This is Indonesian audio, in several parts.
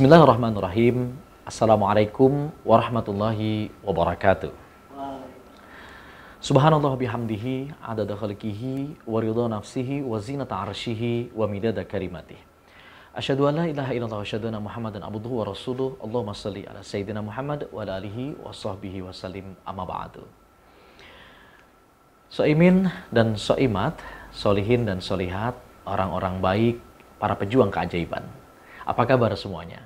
Bismillahirrahmanirrahim. Assalamualaikum warahmatullahi wabarakatuh. Subhanallah bihamdihi adada khalqihi wa ridha nafsihi wa zinata arsyihi wa midada kalimatihi. Asyhadu an la ilaha illallah wa asyhadu anna Muhammadan abduhu wa rasuluh. Allahumma shalli ala sayyidina Muhammad wa ala alihi wa sahbihi wa sallim amma ba'du. Soimin dan soimat, solihin dan solihat, orang-orang baik, para pejuang keajaiban. Apa kabar semuanya?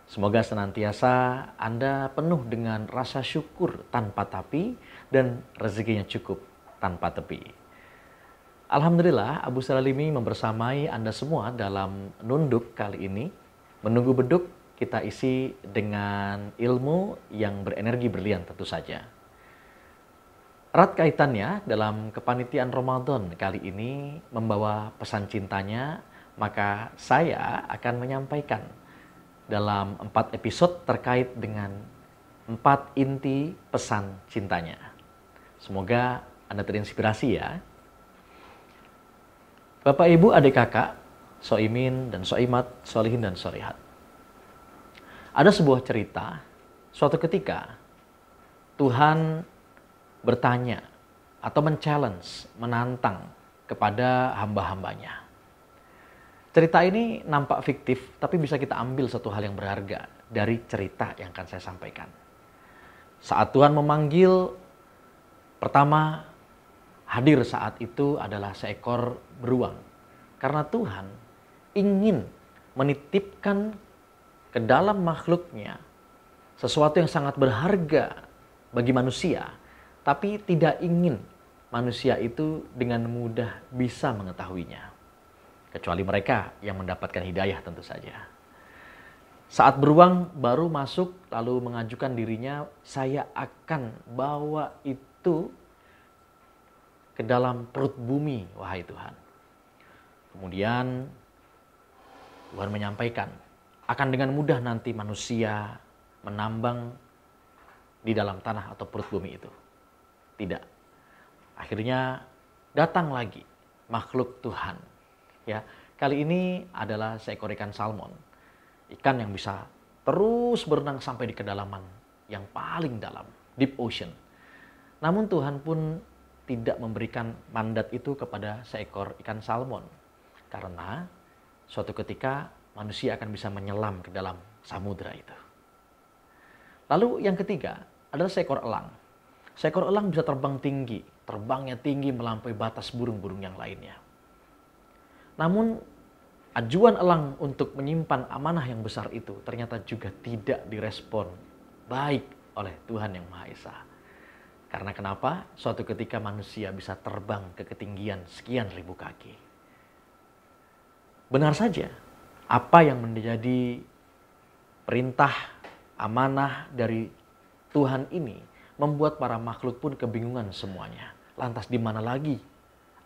Semoga senantiasa Anda penuh dengan rasa syukur tanpa tapi dan rezekinya cukup tanpa tepi. Alhamdulillah, Abu Salalimi membersamai Anda semua dalam nunduk kali ini. Menunggu beduk kita isi dengan ilmu yang berenergi berlian tentu saja. Erat kaitannya dalam kepanitiaan Ramadan kali ini membawa pesan cintanya, maka saya akan menyampaikan dalam 4 episode terkait dengan 4 inti pesan cintanya. Semoga Anda terinspirasi ya. Bapak, Ibu, adik kakak, soimin dan soimat, solihin dan solihat. Ada sebuah cerita, suatu ketika Tuhan bertanya atau men-challenge, menantang kepada hamba-hambanya. Cerita ini nampak fiktif, tapi bisa kita ambil satu hal yang berharga dari cerita yang akan saya sampaikan. Saat Tuhan memanggil, pertama hadir saat itu adalah seekor beruang. Karena Tuhan ingin menitipkan ke dalam makhluknya sesuatu yang sangat berharga bagi manusia, tapi tidak ingin manusia itu dengan mudah bisa mengetahuinya. Kecuali mereka yang mendapatkan hidayah tentu saja. Saat beruang baru masuk lalu mengajukan dirinya, saya akan bawa itu ke dalam perut bumi, wahai Tuhan. Kemudian Tuhan menyampaikan, akan dengan mudah nanti manusia menambang di dalam tanah atau perut bumi itu. Tidak. Akhirnya datang lagi makhluk Tuhan. Ya, kali ini adalah seekor ikan salmon. Ikan yang bisa terus berenang sampai di kedalaman yang paling dalam, deep ocean. Namun Tuhan pun tidak memberikan mandat itu kepada seekor ikan salmon. Karena suatu ketika manusia akan bisa menyelam ke dalam samudera itu. Lalu yang ketiga adalah seekor elang. Seekor elang bisa terbang tinggi, terbangnya tinggi melampaui batas burung-burung yang lainnya. Namun ajuan elang untuk menyimpan amanah yang besar itu ternyata juga tidak direspon baik oleh Tuhan Yang Maha Esa. Karena kenapa? Suatu ketika manusia bisa terbang ke ketinggian sekian ribu kaki. Benar saja, apa yang menjadi perintah amanah dari Tuhan ini membuat para makhluk pun kebingungan semuanya. Lantas di mana lagi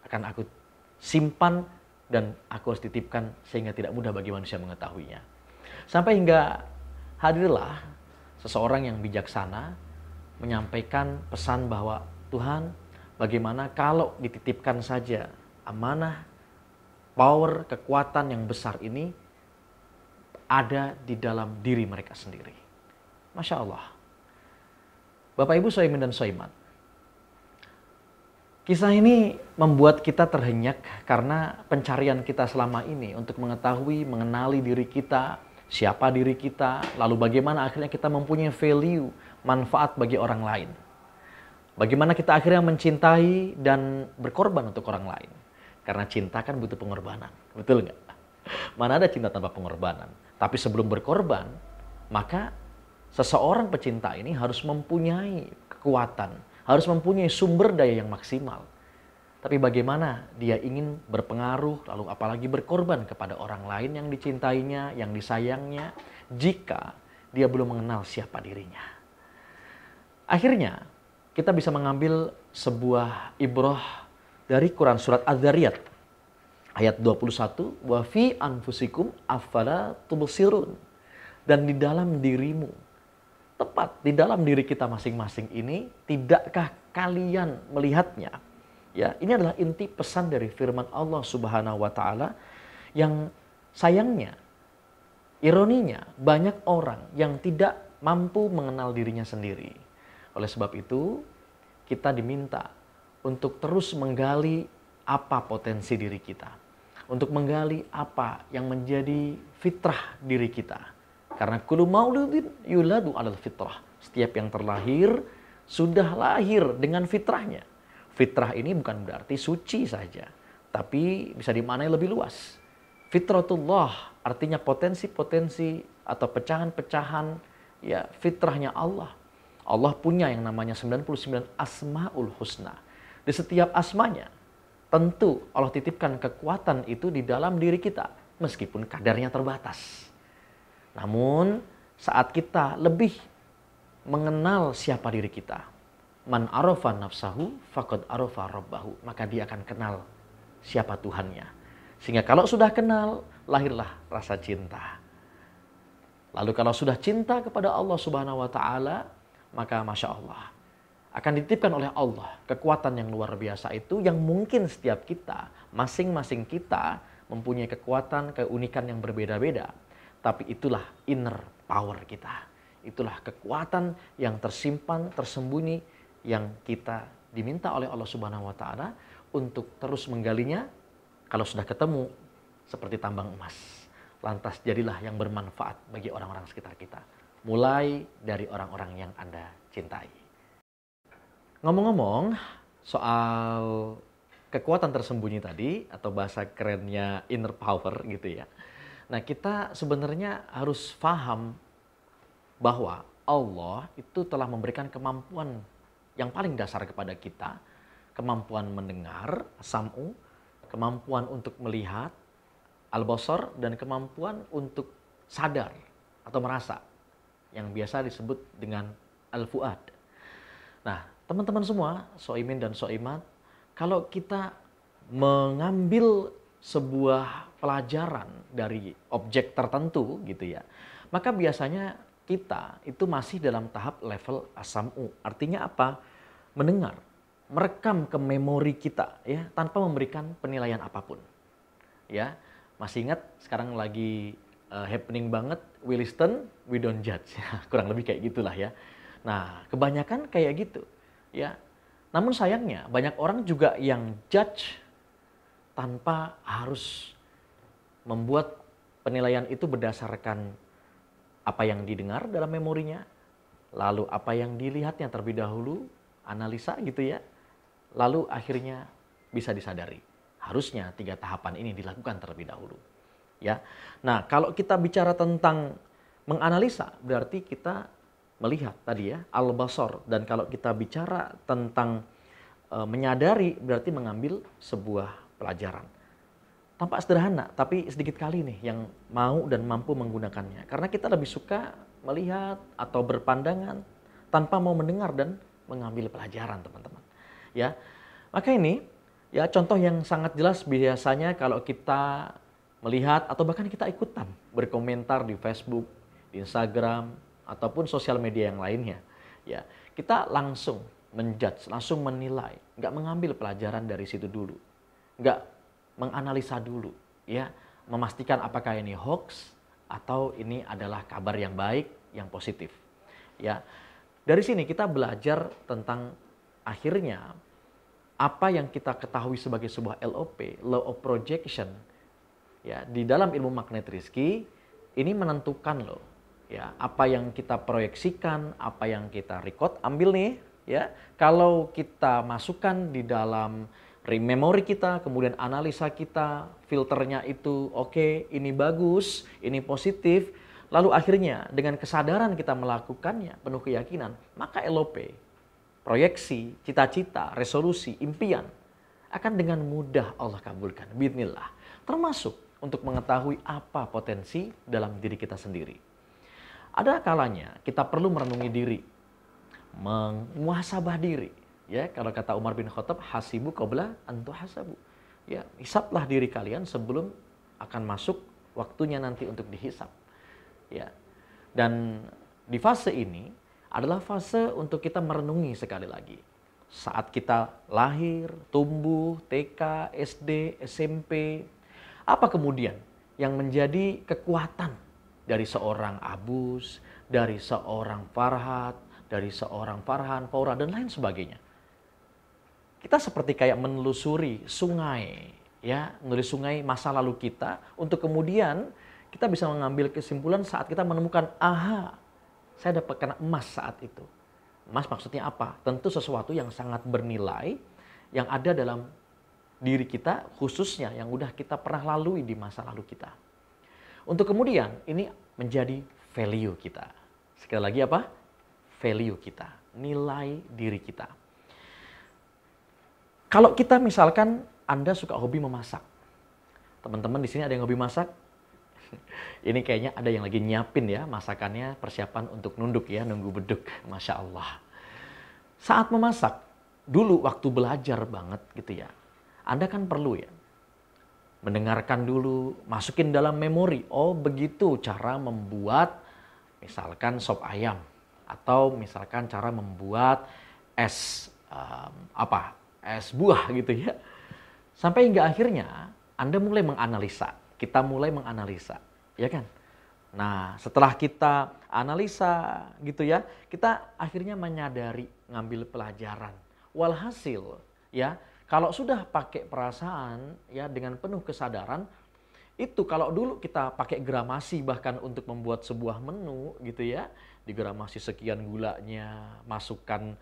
akan aku simpan dan aku harus titipkan sehingga tidak mudah bagi manusia mengetahuinya. Sampai hingga hadirlah seseorang yang bijaksana menyampaikan pesan bahwa Tuhan, bagaimana kalau dititipkan saja amanah, power, kekuatan yang besar ini ada di dalam diri mereka sendiri. Masya Allah. Bapak, Ibu, soimin dan soimat. Kisah ini membuat kita terhenyak karena pencarian kita selama ini untuk mengetahui, mengenali diri kita, siapa diri kita, lalu bagaimana akhirnya kita mempunyai value, manfaat bagi orang lain. Bagaimana kita akhirnya mencintai dan berkorban untuk orang lain. Karena cinta kan butuh pengorbanan, betul nggak? Mana ada cinta tanpa pengorbanan? Tapi sebelum berkorban, maka seseorang pecinta ini harus mempunyai kekuatan, harus mempunyai sumber daya yang maksimal. Tapi bagaimana dia ingin berpengaruh, lalu apalagi berkorban kepada orang lain yang dicintainya, yang disayangnya, jika dia belum mengenal siapa dirinya. Akhirnya, kita bisa mengambil sebuah ibrah dari Quran Surat Az-Zariyat. Ayat 21, wa fi anfusikum afala tubsirun. Dan di dalam dirimu, tepat di dalam diri kita masing-masing ini, tidakkah kalian melihatnya? Ya, ini adalah inti pesan dari firman Allah Subhanahu wa taala yang sayangnya Ironinya, banyak orang yang tidak mampu mengenal dirinya sendiri. Oleh sebab itu, kita diminta untuk terus menggali apa potensi diri kita. Untuk menggali apa yang menjadi fitrah diri kita. Karena kullu mauludin yuladu alal fitrah. Setiap yang terlahir sudah lahir dengan fitrahnya. Fitrah ini bukan berarti suci saja, tapi bisa dimaknai lebih luas. Fitratullah artinya potensi-potensi atau pecahan-pecahan ya fitrahnya Allah. Allah punya yang namanya 99 Asmaul Husna. Di setiap asmanya tentu Allah titipkan kekuatan itu di dalam diri kita meskipun kadarnya terbatas. Namun saat kita lebih mengenal siapa diri kita, man arafa nafsahu faqad arafa rabbahu, maka dia akan kenal siapa Tuhannya. Sehingga kalau sudah kenal, lahirlah rasa cinta. Lalu kalau sudah cinta kepada Allah Subhanahu wa taala, maka Masya Allah akan dititipkan oleh Allah kekuatan yang luar biasa itu yang mungkin setiap kita, masing-masing kita mempunyai kekuatan, keunikan yang berbeda-beda. Tapi itulah inner power kita. Itulah kekuatan yang tersimpan, tersembunyi yang kita diminta oleh Allah Subhanahu wa taala untuk terus menggalinya. Kalau sudah ketemu seperti tambang emas, lantas jadilah yang bermanfaat bagi orang-orang sekitar kita. Mulai dari orang-orang yang Anda cintai. Ngomong-ngomong soal kekuatan tersembunyi tadi atau bahasa kerennya inner power gitu ya. Nah, kita sebenarnya harus paham bahwa Allah itu telah memberikan kemampuan yang paling dasar kepada kita. Kemampuan mendengar, sam'u, kemampuan untuk melihat, al-basar, dan kemampuan untuk sadar atau merasa, yang biasa disebut dengan al-fuad. Nah, teman-teman semua, soimin dan soimat, kalau kita mengambil sebuah pelajaran dari objek tertentu gitu ya, maka biasanya kita itu masih dalam tahap level as-sam'u. Artinya apa? Mendengar, merekam ke memori kita ya tanpa memberikan penilaian apapun. Ya, masih ingat sekarang lagi happening banget Williston, we don't judge. Kurang lebih kayak gitulah ya. Nah, kebanyakan kayak gitu ya. Namun sayangnya banyak orang juga yang judge tanpa harus membuat penilaian itu berdasarkan apa yang didengar dalam memorinya, lalu apa yang dilihatnya terlebih dahulu, analisa gitu ya, lalu akhirnya bisa disadari. Harusnya 3 tahapan ini dilakukan terlebih dahulu. Ya. Nah, kalau kita bicara tentang menganalisa, berarti kita melihat tadi ya, al-basar. Dan kalau kita bicara tentang menyadari, berarti mengambil sebuah pelajaran. Tampak sederhana, tapi sedikit kali nih yang mau dan mampu menggunakannya. Karena kita lebih suka melihat atau berpandangan tanpa mau mendengar dan mengambil pelajaran, teman-teman. Ya, maka ini ya contoh yang sangat jelas biasanya kalau kita melihat atau bahkan kita ikutan berkomentar di Facebook, di Instagram, ataupun sosial media yang lainnya. Ya, kita langsung menjudge, langsung menilai, nggak mengambil pelajaran dari situ dulu, nggak menganalisa dulu, ya, memastikan apakah ini hoax atau ini adalah kabar yang baik, yang positif. Ya, dari sini kita belajar tentang akhirnya apa yang kita ketahui sebagai sebuah LOP, Law of Projection, ya, di dalam ilmu magnet rezeki ini menentukan loh, ya, apa yang kita proyeksikan, apa yang kita record, ambil nih, ya, kalau kita masukkan di dalam memori kita, kemudian analisa kita, filternya itu oke, ini bagus, ini positif, lalu akhirnya dengan kesadaran kita melakukannya, penuh keyakinan, maka LOP, proyeksi, cita-cita, resolusi, impian, akan dengan mudah Allah kabulkan, bismillah. Termasuk untuk mengetahui apa potensi dalam diri kita sendiri. Ada kalanya kita perlu merenungi diri, memuhasabah diri. Ya, kalau kata Umar bin Khattab, hasibu qabla an tuhasabu. Ya, hisaplah diri kalian sebelum akan masuk waktunya nanti untuk dihisap. Ya. Dan di fase ini adalah fase untuk kita merenungi sekali lagi. Saat kita lahir, tumbuh, TK, SD, SMP, apa kemudian yang menjadi kekuatan dari seorang Abus, dari seorang Farhat, dari seorang Farhan, Faura, dan lain sebagainya. Kita seperti kayak menelusuri sungai, ya, menelusuri sungai masa lalu kita, untuk kemudian kita bisa mengambil kesimpulan saat kita menemukan, aha, saya dapat kena emas saat itu. Emas maksudnya apa? Tentu sesuatu yang sangat bernilai, yang ada dalam diri kita, khususnya yang udah kita pernah lalui di masa lalu kita. Untuk kemudian ini menjadi value kita. Sekali lagi apa? Value kita, nilai diri kita. Kalau kita misalkan Anda suka hobi memasak. Teman-teman di sini ada yang hobi masak? Ini kayaknya ada yang lagi nyiapin ya masakannya, persiapan untuk nunduk ya, nunggu beduk. Masya Allah. Saat memasak, dulu waktu belajar banget gitu ya, Anda kan perlu ya mendengarkan dulu, masukin dalam memori. Oh begitu cara membuat misalkan sop ayam. Atau misalkan cara membuat es es buah gitu ya. Sampai hingga akhirnya Anda mulai menganalisa. Kita mulai menganalisa. Ya kan? Nah setelah kita analisa gitu ya, kita akhirnya menyadari, ngambil pelajaran. Walhasil ya, kalau sudah pakai perasaan ya dengan penuh kesadaran, itu kalau dulu kita pakai gramasi bahkan untuk membuat sebuah menu gitu ya, digramasi sekian gulanya, masukkan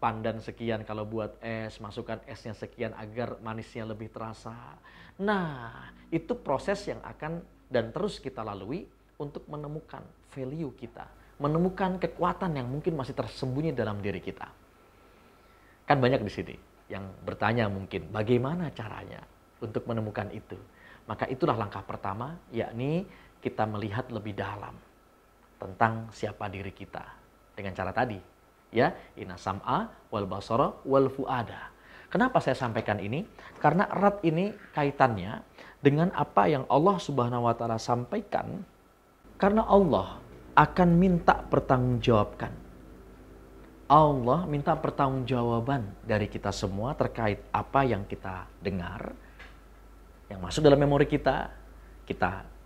pandan sekian kalau buat es, masukkan esnya sekian agar manisnya lebih terasa. Nah, itu proses yang akan dan terus kita lalui untuk menemukan value kita, menemukan kekuatan yang mungkin masih tersembunyi dalam diri kita. Kan banyak di sini yang bertanya mungkin bagaimana caranya untuk menemukan itu. Maka itulah langkah pertama, yakni kita melihat lebih dalam tentang siapa diri kita dengan cara tadi, ya, inna sam'a wal basara wal fuada. Kenapa saya sampaikan ini? Karena erat ini kaitannya dengan apa yang Allah Subhanahu wa taala sampaikan, karena Allah akan minta pertanggungjawabkan. Allah minta pertanggungjawaban dari kita semua terkait apa yang kita dengar, yang masuk dalam memori kita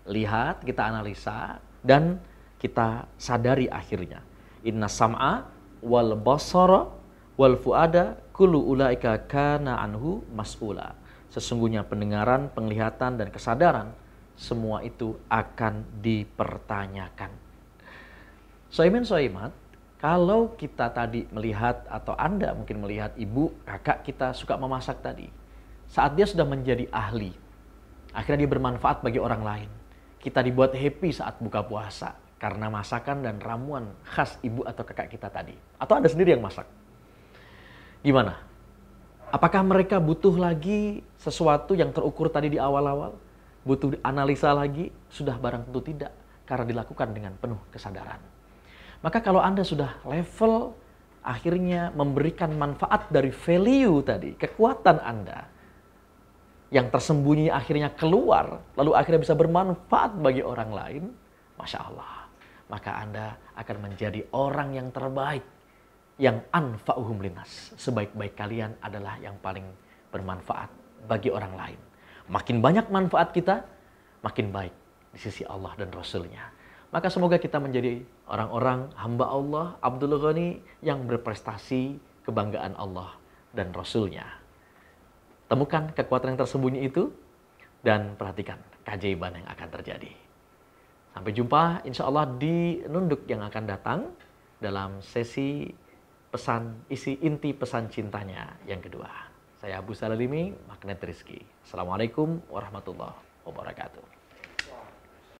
lihat, kita analisa, dan kita sadari akhirnya. Inna sam'a wal basara wal fuada kullu ulaika kana anhu mas'ula. Sesungguhnya pendengaran, penglihatan, dan kesadaran, semua itu akan dipertanyakan. Soimen soimat, kalau kita tadi melihat, atau Anda mungkin melihat ibu, kakak kita suka memasak tadi. Saat dia sudah menjadi ahli, akhirnya dia bermanfaat bagi orang lain. Kita dibuat happy saat buka puasa karena masakan dan ramuan khas ibu atau kakak kita tadi. Atau Anda sendiri yang masak. Gimana? Apakah mereka butuh lagi sesuatu yang terukur tadi di awal-awal? Butuh analisa lagi? Sudah barang tentu tidak, karena dilakukan dengan penuh kesadaran. Maka kalau Anda sudah level akhirnya memberikan manfaat dari value tadi, kekuatan Anda yang tersembunyi akhirnya keluar, lalu akhirnya bisa bermanfaat bagi orang lain, Masya Allah. Maka Anda akan menjadi orang yang terbaik, yang anfa'uhum linas. Sebaik-baik kalian adalah yang paling bermanfaat bagi orang lain. Makin banyak manfaat kita, makin baik di sisi Allah dan Rasul-Nya. Maka semoga kita menjadi orang-orang hamba Allah, Abdul Ghani, yang berprestasi kebanggaan Allah dan Rasul-Nya. Temukan kekuatan yang tersembunyi itu dan perhatikan keajaiban yang akan terjadi. Sampai jumpa insya Allah di nunduk yang akan datang dalam sesi pesan, isi inti pesan cintanya yang kedua. Saya Abu Salalimi, Magnet Rizki. Assalamualaikum warahmatullahi wabarakatuh.